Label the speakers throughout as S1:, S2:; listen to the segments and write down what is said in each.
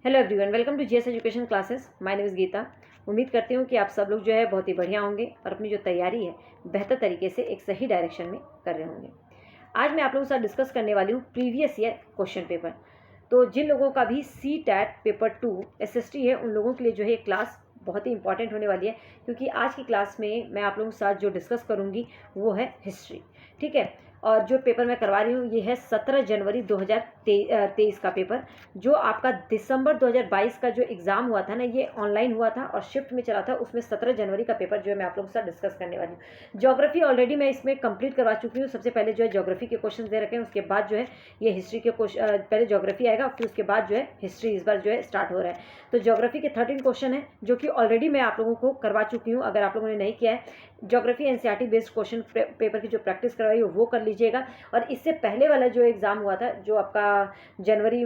S1: Hello everyone, welcome to GS education classes. My name is Geeta. उम्मीद करती हूँ कि आप सब लोग जो है बहुत ही बढ़िया होंगे और अपनी जो तैयारी है बेहतर तरीके से एक सही डायरेक्शन में कर रहे होंगे। आज मैं आप लोगों के साथ डिस्कस करने वाली हूँ प्रीवियस ईयर क्वेश्चन पेपर। तो जिन लोगों का भी CTET पेपर 2 SST है, उन लोगों के लिए जो है क्लास बहुत ही इंपॉर्टेंट होने वाली है, क्योंकि आज की क्लास में मैं आप लोगों के साथ जो डिस्कस करूँगी वो है हिस्ट्री। ठीक है, और जो पेपर मैं करवा रही हूँ ये है 17 जनवरी 2023 का पेपर। जो आपका दिसंबर 2022 का जो एग्ज़ाम हुआ था ना, ये ऑनलाइन हुआ था और शिफ्ट में चला था। उसमें 17 जनवरी का पेपर जो है मैं आप लोगों के साथ डिस्कस करने वाली हूँ। ज्योग्राफी ऑलरेडी मैं इसमें कंप्लीट करवा चुकी हूँ। सबसे पहले जो है ज्योग्राफी के क्वेश्चन दे रखे हैं, उसके बाद जो है ये हिस्ट्री के क्वेश्चन, पहले ज्योग्राफी आएगा फिर उसके बाद जो है हिस्ट्री इस बार जो है स्टार्ट हो रहा है। तो ज्योग्राफी के 13 क्वेश्चन है जो कि ऑलरेडी मैं आप लोगों को करवा चुकी हूँ। अगर आप लोगों ने नहीं किया है, geography NCERT based question paper की जो प्रैक्टिस करवाई वो कर लीजिएगा। और इससे पहले वाला जो एग्ज़ाम हुआ था, जो आपका जनवरी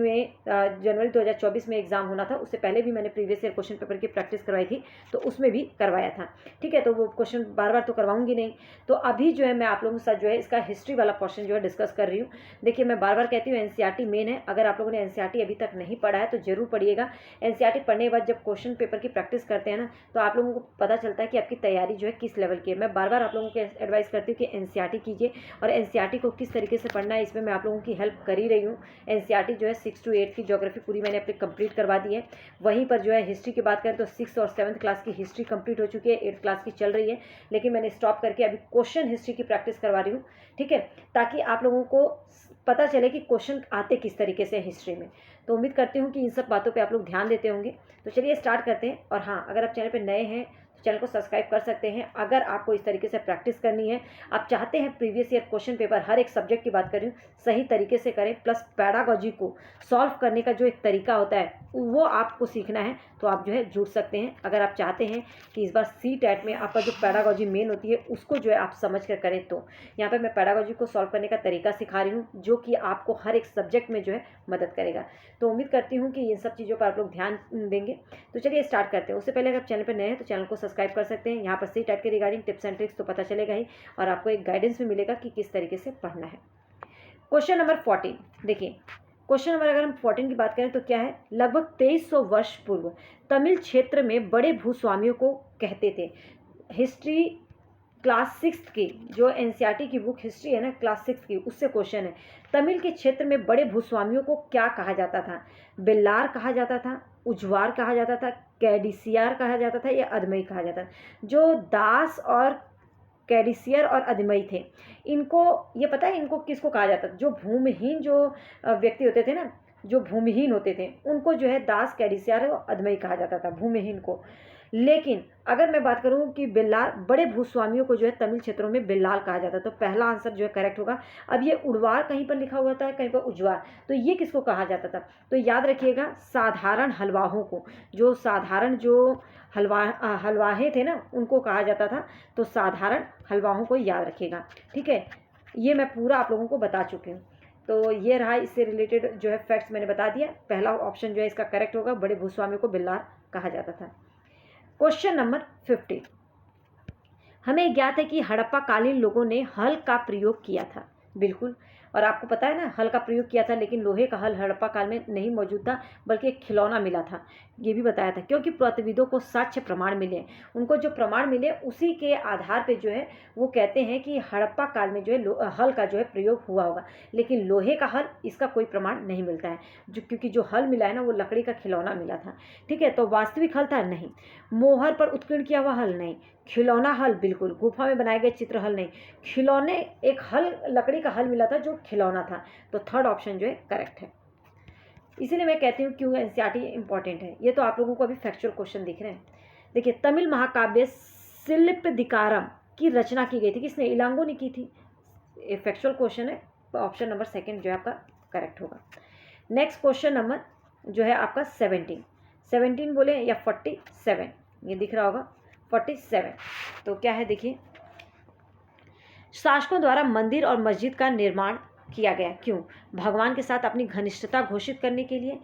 S1: 2024 में एग्ज़ाम होना था, उससे पहले भी मैंने प्रीवियस ईयर क्वेश्चन पेपर की प्रैक्टिस करवाई थी, तो उसमें भी करवाया था। ठीक है, तो वो क्वेश्चन बार बार तो करवाऊंगी नहीं। तो अभी जो है मैं आप लोगों के साथ जो है इसका हिस्ट्री वाला पोर्शन जो है डिस्कस कर रही हूँ। देखिए, मैं बार बार कहती हूँ एनसीईआरटी मेन है। अगर आप लोगों ने एनसीईआरटी अभी तक नहीं पढ़ा है तो जरूर पढ़िएगा। एनसीईआरटी पढ़ने के बाद जब क्वेश्चन पेपर की प्रैक्टिस करते हैं ना, तो आप लोगों को पता चलता है कि आपकी तैयारी जो है किस लेवल की है। मैं बार बार आप लोगों को एडवाइस करती हूँ कि एनसीईआरटी कीजिए, और एनसीईआरटी को किस तरीके से पढ़ना है इसमें मैं आप लोगों की हेल्प कर ही रही हूँ। एनसीईआरटी जो है 6 to 8 की ज्योग्राफी पूरी मैंने अपनी कंप्लीट करवा दी है। वहीं पर जो है हिस्ट्री की बात करें तो 6th और 7th क्लास की हिस्ट्री कंप्लीट हो चुकी है, 8th क्लास की चल रही है, लेकिन मैंने स्टॉप करके अभी क्वेश्चन हिस्ट्री की प्रैक्टिस करवा रही हूँ। ठीक है, ताकि आप लोगों को पता चले कि क्वेश्चन आते किस तरीके से हिस्ट्री में। तो उम्मीद करती हूँ कि इन सब बातों पे आप लोग ध्यान देते होंगे। तो चलिए स्टार्ट करते हैं। और हाँ, अगर आप चैनल पे नए हैं तो चैनल को सब्सक्राइब कर सकते हैं। अगर आपको इस तरीके से प्रैक्टिस करनी है, आप चाहते हैं प्रीवियस ईयर क्वेश्चन पेपर हर एक सब्जेक्ट की बात कर रही हूँ सही तरीके से करें, प्लस पैडागॉजी को सॉल्व करने का जो एक तरीका होता है वो आपको सीखना है, तो आप जो है जुड़ सकते हैं। अगर आप चाहते हैं कि इस बार CTET में आपका जो पैडागॉजी मेन होती है उसको जो है आप समझ कर करें, तो यहाँ पर मैं पैडागॉजी को सॉल्व करने का तरीका सिखा रही हूँ, जो कि आपको हर एक सब्जेक्ट में जो है मदद करेगा। तो उम्मीद करती हूँ कि इन सब चीज़ों पर आप लोग ध्यान देंगे। तो चलिए स्टार्ट करते हैं। उससे पहले अगर आप चैनल पर नए हैं तो चैनल को सब्सक्राइब कर सकते हैं। यहाँ पर CTET के रिगार्डिंग टिप्स एंड ट्रिक्स तो पता चलेगा ही, और आपको एक गाइडेंस भी मिलेगा कि किस तरीके से पढ़ना है। क्वेश्चन नंबर 14 देखिए। क्वेश्चन नंबर अगर हम 14 की बात करें तो क्या है, लगभग 2300 वर्ष पूर्व तमिल क्षेत्र में बड़े भूस्वामियों को कहते थे। हिस्ट्री क्लास 6 की जो एनसीईआरटी की बुक हिस्ट्री है ना, क्लास 6 की, उससे क्वेश्चन है। तमिल के क्षेत्र में बड़े भूस्वामियों को क्या कहा जाता था? बेल्लार कहा जाता था, उजवार कहा जाता था, कैडिसियार कहा जाता था, या अदमई कहा जाता था? जो दास और कैडिसियर और अदमई थे, इनको ये पता है इनको किसको कहा जाता था? जो भूमिहीन जो व्यक्ति होते थे ना, जो भूमिहीन होते थे, उनको जो है दास, कैडिसियर और अदमई कहा जाता था, भूमिहीन को। लेकिन अगर मैं बात करूं कि बेल्लार, बड़े भूस्वामियों को जो है तमिल क्षेत्रों में बेल्लाल कहा जाता है, तो पहला आंसर जो है करेक्ट होगा। अब ये उड़वार कहीं पर लिखा हुआ था, कहीं पर उजवार, तो ये किसको कहा जाता था? तो याद रखिएगा, साधारण हलवाहों को, जो साधारण जो हलवाहे थे ना, उनको कहा जाता था। तो साधारण हलवाहों को याद रखिएगा। ठीक है, ये मैं पूरा आप लोगों को बता चुकी हूँ। तो ये रहा, इससे रिलेटेड जो है फैक्ट्स मैंने बता दिया। पहला ऑप्शन जो है इसका करेक्ट होगा, बड़े भूस्वामियों को बेल्लार कहा जाता था। Question number 50। हमें ज्ञात है कि हड़प्पा कालीन लोगों ने हल का प्रयोग किया था। बिल्कुल, और आपको पता है ना, हल का प्रयोग किया था, लेकिन लोहे का हल हड़प्पा काल में नहीं मौजूद था, बल्कि एक खिलौना मिला था, ये भी बताया था। क्योंकि पुरातत्वविदों को साक्ष्य प्रमाण मिले, उनको जो प्रमाण मिले उसी के आधार पे जो है वो कहते हैं कि हड़प्पा काल में जो है हल का जो है प्रयोग हुआ होगा। लेकिन लोहे का हल, इसका कोई प्रमाण नहीं मिलता है, क्योंकि जो हल मिला है ना वो लकड़ी का खिलौना मिला था। ठीक है, तो वास्तविक हल था नहीं, मोहर पर उत्कीर्ण किया हुआ हल नहीं, खिलौना हल बिल्कुल, गुफा में बनाए गए चित्र हल नहीं, खिलौने, एक हल, लकड़ी का हल मिला था जो खिलौना था। तो थर्ड ऑप्शन जो है करेक्ट है। इसीलिए मैं कहती हूँ क्यों एनसीईआरटी इंपॉर्टेंट है। ये तो आप लोगों को अभी फैक्चुअल क्वेश्चन दिख रहे हैं। देखिए, तमिल महाकाव्य शिल्पदिकारम की रचना की गई थी किसने? इलांगो ने की थी। ये फैक्चुअल क्वेश्चन है, ऑप्शन नंबर 2 जो है आपका करेक्ट होगा। नेक्स्ट क्वेश्चन नंबर जो है आपका 17 बोले या 47, ये दिख रहा होगा 47। तो क्या है देखिए, शासकों द्वारा मंदिर और मस्जिद का निर्माण किया गया। क्यों? भगवान के साथ अपनी घनिष्ठता घोषित करने के लिए,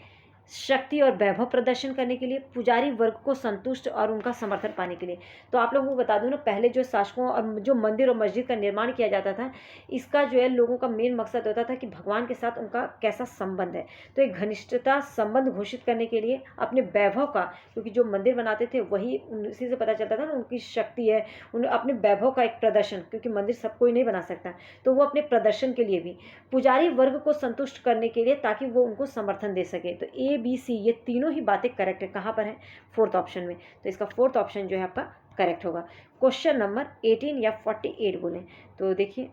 S1: शक्ति और वैभव प्रदर्शन करने के लिए, पुजारी वर्ग को संतुष्ट और उनका समर्थन पाने के लिए। तो आप लोगों को बता दूं ना, पहले जो शासकों और जो मंदिर और मस्जिद का निर्माण किया जाता था, इसका जो है लोगों का मेन मकसद होता था कि भगवान के साथ उनका कैसा संबंध है। तो एक घनिष्ठता संबंध घोषित करने के लिए, अपने वैभव का, क्योंकि जो मंदिर बनाते थे वही उसी से पता चलता था ना उनकी शक्ति है, उन अपने वैभव का एक प्रदर्शन, क्योंकि मंदिर सब कोई नहीं बना सकता, तो वो अपने प्रदर्शन के लिए भी, पुजारी वर्ग को संतुष्ट करने के लिए ताकि वो उनको समर्थन दे सके। तो ABC ये तीनों ही बातें करेक्ट है। कहाँ पर है? फोर्थ ऑप्शन में। तो इसका फोर्थ ऑप्शन जो है आपका करेक्ट होगा। क्वेश्चन नंबर 18 या 48 बोले तो देखिए,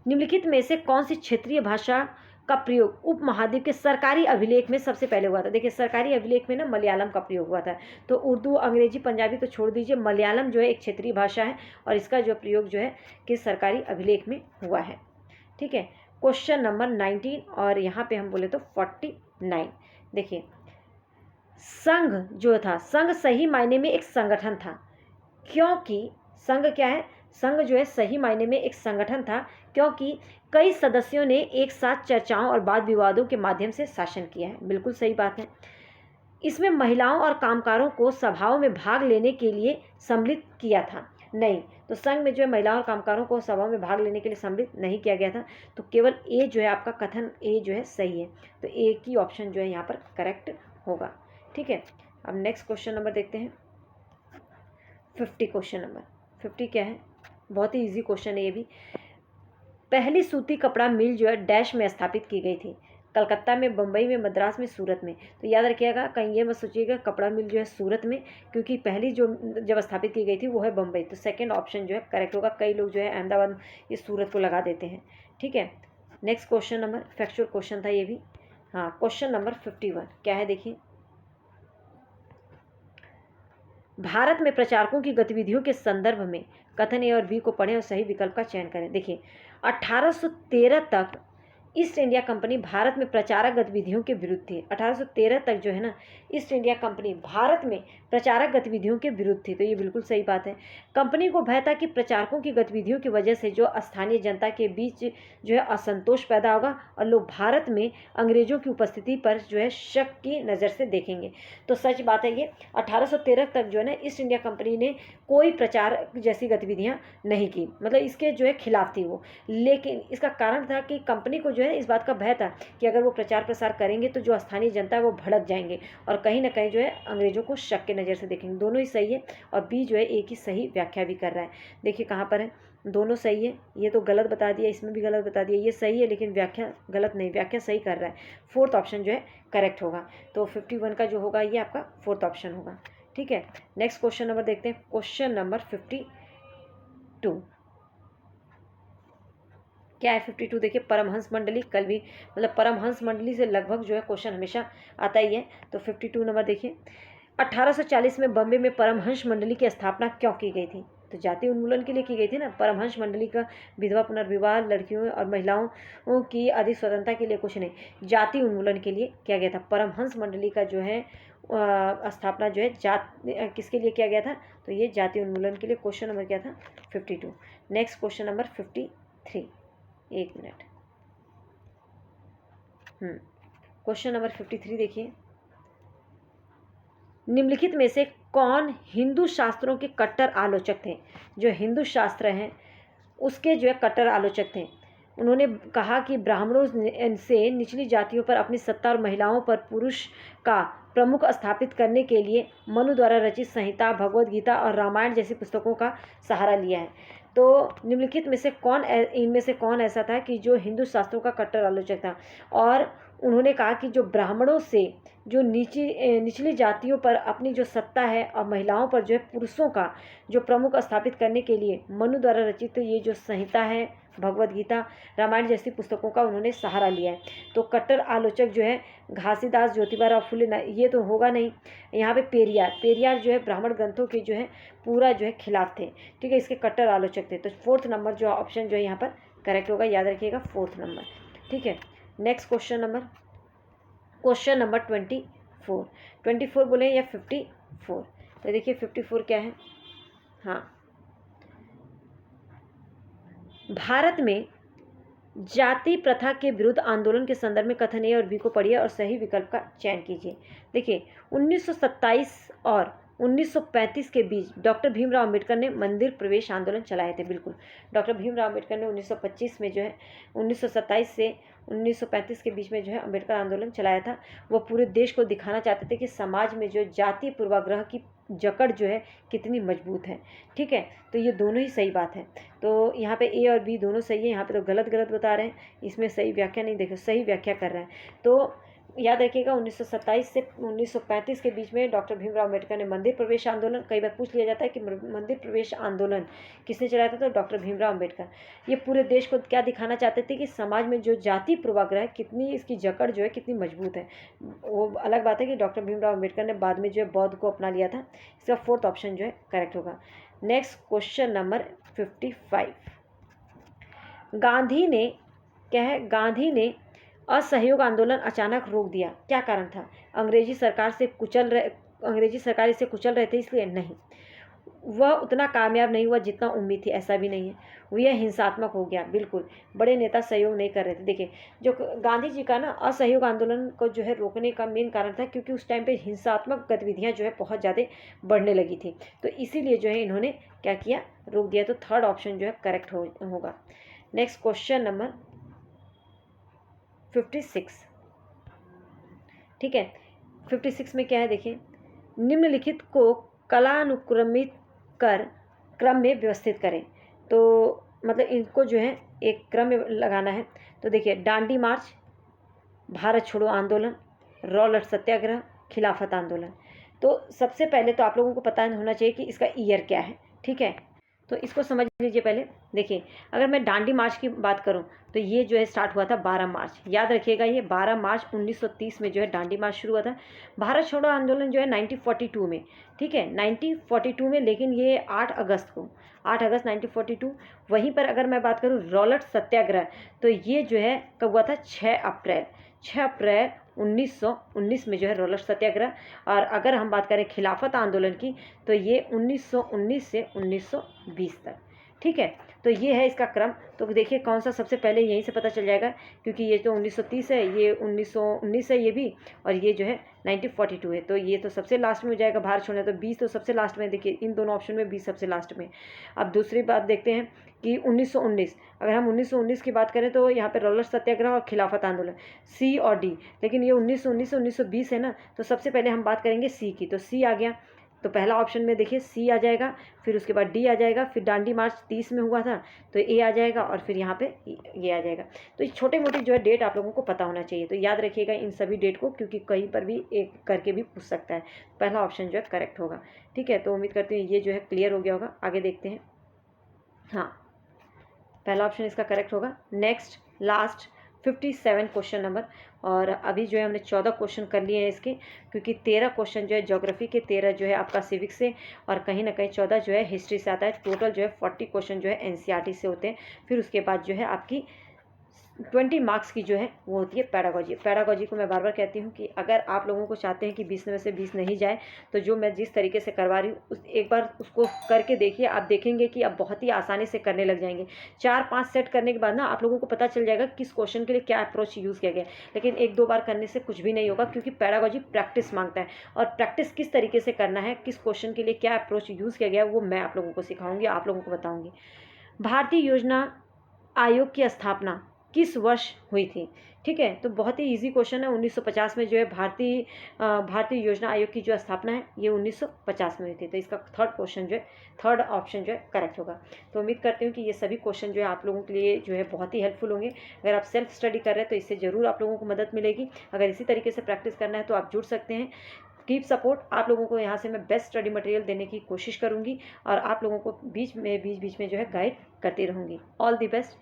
S1: निम्नलिखित में से कौन सी क्षेत्रीय भाषा का प्रयोग उपमहाद्वीप के सरकारी अभिलेख में सबसे पहले हुआ था? देखिए, सरकारी अभिलेख में ना मलयालम का प्रयोग हुआ था। तो उर्दू, अंग्रेजी, पंजाबी तो छोड़ दीजिए, मलयालम जो है एक क्षेत्रीय भाषा है और इसका जो प्रयोग जो है कि सरकारी अभिलेख में हुआ है। ठीक है। क्वेश्चन नंबर 19 और यहाँ पे हम बोले तो 49। देखिए, संघ जो था, संघ सही मायने में एक संगठन था, क्योंकि संघ क्या है? संघ जो है सही मायने में एक संगठन था, क्योंकि कई सदस्यों ने एक साथ चर्चाओं और वाद विवादों के माध्यम से शासन किया है। बिल्कुल सही बात है। इसमें महिलाओं और कामगारों को सभाओं में भाग लेने के लिए सम्मिलित किया था नहीं। तो संघ में जो है महिलाओं और कामगारों को सभाओं में भाग लेने के लिए सम्मिलित नहीं किया गया था। तो केवल ए जो है आपका कथन ए जो है सही है। तो ए की ऑप्शन जो है यहाँ पर करेक्ट होगा। ठीक है। अब नेक्स्ट क्वेश्चन नंबर देखते हैं 50। क्वेश्चन नंबर 50 क्या है? बहुत ही इजी क्वेश्चन है ये भी। पहली सूती कपड़ा मिल जो है डैश में स्थापित की गई थी? कलकत्ता में, बम्बई में, मद्रास में, सूरत में। तो याद रखिएगा, कहीं ये मत सोचिएगा कपड़ा मिल जो है सूरत में, क्योंकि पहली जो जब स्थापित की गई थी वो है बम्बई। तो सेकंड ऑप्शन जो है करेक्ट होगा। कई लोग जो है अहमदाबाद ये सूरत को लगा देते हैं। ठीक है। Next question number, factual question था ये भी। हाँ, क्वेश्चन नंबर 51 क्या है? देखिए, भारत में प्रचारकों की गतिविधियों के संदर्भ में कथन ए और बी को पढ़ें और सही विकल्प का चयन करें। देखिए, 1813 तक ईस्ट इंडिया कंपनी भारत में प्रचारक गतिविधियों के विरुद्ध थी। 1813 तक जो है ना ईस्ट इंडिया कंपनी भारत में प्रचारक गतिविधियों के विरुद्ध थी। तो ये बिल्कुल सही बात है। कंपनी को भय था कि प्रचारकों की गतिविधियों की वजह से जो स्थानीय जनता के बीच जो है असंतोष पैदा होगा और लोग भारत में अंग्रेजों की उपस्थिति पर जो है शक की नज़र से देखेंगे। तो सच बात है ये। 1813 तक जो है ना ईस्ट इंडिया कंपनी ने कोई प्रचार जैसी गतिविधियाँ नहीं की, मतलब इसके जो है खिलाफ थी वो। लेकिन इसका कारण था कि कंपनी को जो है इस बात का भय था कि अगर वो प्रचार प्रसार करेंगे तो जो स्थानीय जनता है वो भड़क जाएंगे और कहीं ना कहीं जो है अंग्रेजों को शक के नज़र से देखेंगे। दोनों ही सही है और बी जो है एक ही सही व्याख्या भी कर रहा है। देखिए कहाँ पर है, दोनों सही है। ये तो गलत बता दिया, इसमें भी गलत बता दिया। ये सही है लेकिन व्याख्या गलत नहीं, व्याख्या सही कर रहा है। फोर्थ ऑप्शन जो है करेक्ट होगा। तो 51 का जो होगा ये आपका फोर्थ ऑप्शन होगा। ठीक है। नेक्स्ट क्वेश्चन नंबर देखते हैं, क्वेश्चन नंबर 52 क्या है? 52 देखिए, परमहंस मंडली। कल भी मतलब परमहंस मंडली से लगभग जो है क्वेश्चन हमेशा आता ही है। तो 52 नंबर देखिए, 1840 में बॉम्बे में परमहंस मंडली की स्थापना क्यों की गई थी? तो जाति उन्मूलन के लिए की गई थी ना। परमहंस मंडली का विधवा पुनर्विवाह, लड़कियों और महिलाओं की अधिक स्वतंत्रता के लिए कुछ नहीं, जाति उन्मूलन के लिए किया गया था। परमहंस मंडली का जो है स्थापना जो है किसके लिए किया गया था? तो ये जाति उन्मूलन के लिए। क्वेश्चन नंबर क्या था? 52। Next question number 53। एक मिनट। क्वेश्चन नंबर 53 देखिए, निम्नलिखित में से कौन हिंदू शास्त्रों के कट्टर आलोचक थे? जो हिंदू शास्त्र हैं उसके जो है कट्टर आलोचक थे। उन्होंने कहा कि ब्राह्मणों से निचली जातियों पर अपनी सत्ता और महिलाओं पर पुरुष का प्रमुख स्थापित करने के लिए मनु द्वारा रचित संहिता, भगवद गीता और रामायण जैसी पुस्तकों का सहारा लिया है। तो निम्नलिखित में से इनमें से कौन ऐसा था कि जो हिंदू शास्त्रों का कट्टर आलोचक था? और उन्होंने कहा कि जो ब्राह्मणों से जो निचली जातियों पर अपनी जो सत्ता है और महिलाओं पर जो है पुरुषों का जो प्रमुख स्थापित करने के लिए मनु द्वारा रचित ये जो संहिता है, भगवद गीता, रामायण जैसी पुस्तकों का उन्होंने सहारा लिया है। तो कट्टर आलोचक जो है घासीदास, ज्योतिबा फुले, ये तो होगा नहीं। यहाँ पे पेरियार जो है ब्राह्मण ग्रंथों के जो है पूरा जो है खिलाफ थे। ठीक है, इसके कट्टर आलोचक थे। तो फोर्थ नंबर जो ऑप्शन जो है यहाँ पर करेक्ट होगा, याद रखिएगा फोर्थ नंबर। ठीक है। नेक्स्ट क्वेश्चन नंबर 24 बोले या 54? तो देखिए 54 क्या है? हाँ, भारत में जाति प्रथा के विरुद्ध आंदोलन के संदर्भ में कथन ए और बी को पढ़िए और सही विकल्प का चयन कीजिए। देखिए 1927 और 1935 के बीच डॉक्टर भीमराव अंबेडकर ने मंदिर प्रवेश आंदोलन चलाए थे। बिल्कुल, डॉक्टर भीमराव अंबेडकर ने 1925 में जो है 1927 से 1935 के बीच में जो है अंबेडकर आंदोलन चलाया था। वो पूरे देश को दिखाना चाहते थे कि समाज में जो जातीय पूर्वाग्रह की जकड़ जो है कितनी मजबूत है। ठीक है, तो ये दोनों ही सही बात है। तो यहाँ पे ए और बी दोनों सही है, यहाँ पे तो गलत गलत बता रहे हैं, इसमें सही व्याख्या नहीं, देखो सही व्याख्या कर रहे हैं। तो याद रखिएगा 1927 से 1935 के बीच में डॉक्टर भीमराव अंबेडकर ने मंदिर प्रवेश आंदोलन, कई बार पूछ लिया जाता है कि मंदिर प्रवेश आंदोलन किसने चलाया था, तो डॉक्टर भीमराव अंबेडकर। ये पूरे देश को क्या दिखाना चाहते थे कि समाज में जो जाति पूर्वाग्रह है कितनी, इसकी जकड़ जो है कितनी मजबूत है। वो अलग बात है कि डॉक्टर भीमराव अंबेडकर ने बाद में जो है बौद्ध को अपना लिया था। इसका फोर्थ ऑप्शन जो है करेक्ट होगा। Next question number 55। गांधी ने असहयोग आंदोलन अचानक रोक दिया, क्या कारण था? अंग्रेजी सरकार इसे कुचल रहे थे इसलिए? नहीं, वह उतना कामयाब नहीं हुआ जितना उम्मीद थी, ऐसा भी नहीं है। वह हिंसात्मक हो गया। बिल्कुल, बड़े नेता सहयोग नहीं कर रहे थे। देखिए जो गांधी जी का ना असहयोग आंदोलन को जो है रोकने का मेन कारण था क्योंकि उस टाइम पे हिंसात्मक गतिविधियां जो है बहुत ज़्यादा बढ़ने लगी थी, तो इसीलिए जो है इन्होंने क्या किया, रोक दिया। तो थर्ड ऑप्शन जो है करेक्ट होगा। Next question number 56। ठीक है, 56 में क्या है देखिए, निम्नलिखित को कालानुक्रमित कर क्रम में व्यवस्थित करें। तो मतलब इनको जो है एक क्रम में लगाना है। तो देखिए डांडी मार्च, भारत छोड़ो आंदोलन, रॉलेट सत्याग्रह, खिलाफत आंदोलन। तो सबसे पहले तो आप लोगों को पता होना चाहिए कि इसका ईयर क्या है। ठीक है, तो इसको समझ लीजिए पहले। देखिए अगर मैं डांडी मार्च की बात करूं तो ये जो है स्टार्ट हुआ था 12 मार्च। याद रखिएगा ये 12 मार्च 1930 में जो है डांडी मार्च शुरू हुआ था। भारत छोड़ो आंदोलन जो है 1942 में, ठीक है 1942 में, लेकिन ये 8 अगस्त 1942। वहीं पर अगर मैं बात करूँ रॉलेट सत्याग्रह तो ये जो है कब हुआ था, 6 अप्रैल 1919 में जो है रॉलेट सत्याग्रह। और अगर हम बात करें खिलाफत आंदोलन की तो ये 1919 से 1920 तक। ठीक है, तो ये है इसका क्रम। तो देखिए कौन सा सबसे पहले, यहीं से पता चल जाएगा क्योंकि ये तो 1930 है, ये 1919 है ये भी, और ये जो है 1942 है। तो ये तो सबसे लास्ट में हो जाएगा भारत छोड़ना, तो 20 तो सबसे लास्ट में। देखिए इन दोनों ऑप्शन में 20 सबसे लास्ट में। अब दूसरी बात देखते हैं कि 1919, अगर हम 1919 की बात करें तो यहाँ पे रॉलेट सत्याग्रह और खिलाफत आंदोलन सी और डी, लेकिन ये 1919 से 1920 है ना, तो सबसे पहले हम बात करेंगे सी की। तो सी आ गया, तो पहला ऑप्शन में देखिए सी आ जाएगा, फिर उसके बाद डी आ जाएगा, फिर डांडी मार्च 30 में हुआ था तो ए आ जाएगा, और फिर यहाँ पे ये आ जाएगा। तो ये छोटे मोटे जो है डेट आप लोगों को पता होना चाहिए, तो याद रखिएगा इन सभी डेट को, क्योंकि कहीं पर भी एक करके भी पूछ सकता है। पहला ऑप्शन जो है करेक्ट होगा। ठीक है, तो उम्मीद करती हूँ ये जो है क्लियर हो गया होगा। आगे देखते हैं। हाँ, पहला ऑप्शन इसका करेक्ट होगा। नेक्स्ट लास्ट 57 क्वेश्चन नंबर, और अभी जो है हमने 14 क्वेश्चन कर लिए हैं इसके, क्योंकि 13 क्वेश्चन जो है ज्योग्राफी के, 13 जो है आपका सिविक्स से, और कहीं ना कहीं 14 जो है हिस्ट्री से आता है। टोटल जो है 40 क्वेश्चन जो है एनसीईआरटी से होते हैं। फिर उसके बाद जो है आपकी 20 मार्क्स की जो है वो होती है पैडागोजी। पैडागोजी को मैं बार बार कहती हूँ कि अगर आप लोगों को चाहते हैं कि 20 में से 20 नहीं जाए, तो जो मैं जिस तरीके से करवा रही हूँ एक बार उसको करके देखिए, आप देखेंगे कि आप बहुत ही आसानी से करने लग जाएंगे। 4-5 सेट करने के बाद ना आप लोगों को पता चल जाएगा किस क्वेश्चन के लिए क्या अप्रोच यूज़ किया गया। लेकिन 1-2 बार करने से कुछ भी नहीं होगा, क्योंकि पैडागोजी प्रैक्टिस मांगता है, और प्रैक्टिस किस तरीके से करना है, किस क्वेश्चन के लिए क्या अप्रोच यूज़ किया गया वो मैं आप लोगों को सिखाऊंगी, आप लोगों को बताऊँगी। भारतीय योजना आयोग की स्थापना किस वर्ष हुई थी? ठीक है, तो बहुत ही इजी क्वेश्चन है। 1950 में जो है भारतीय योजना आयोग की जो स्थापना है ये 1950 में हुई थी। तो इसका थर्ड ऑप्शन जो है करेक्ट होगा। तो उम्मीद करती हूँ कि ये सभी क्वेश्चन जो है आप लोगों के लिए जो है बहुत ही हेल्पफुल होंगे। अगर आप सेल्फ स्टडी कर रहे हैं तो इससे ज़रूर आप लोगों को मदद मिलेगी। अगर इसी तरीके से प्रैक्टिस करना है तो आप जुड़ सकते हैं। Keep support. आप लोगों को यहाँ से मैं बेस्ट स्टडी मटेरियल देने की कोशिश करूँगी, और आप लोगों को बीच बीच में जो है गाइड करती रहूँगी। All the best.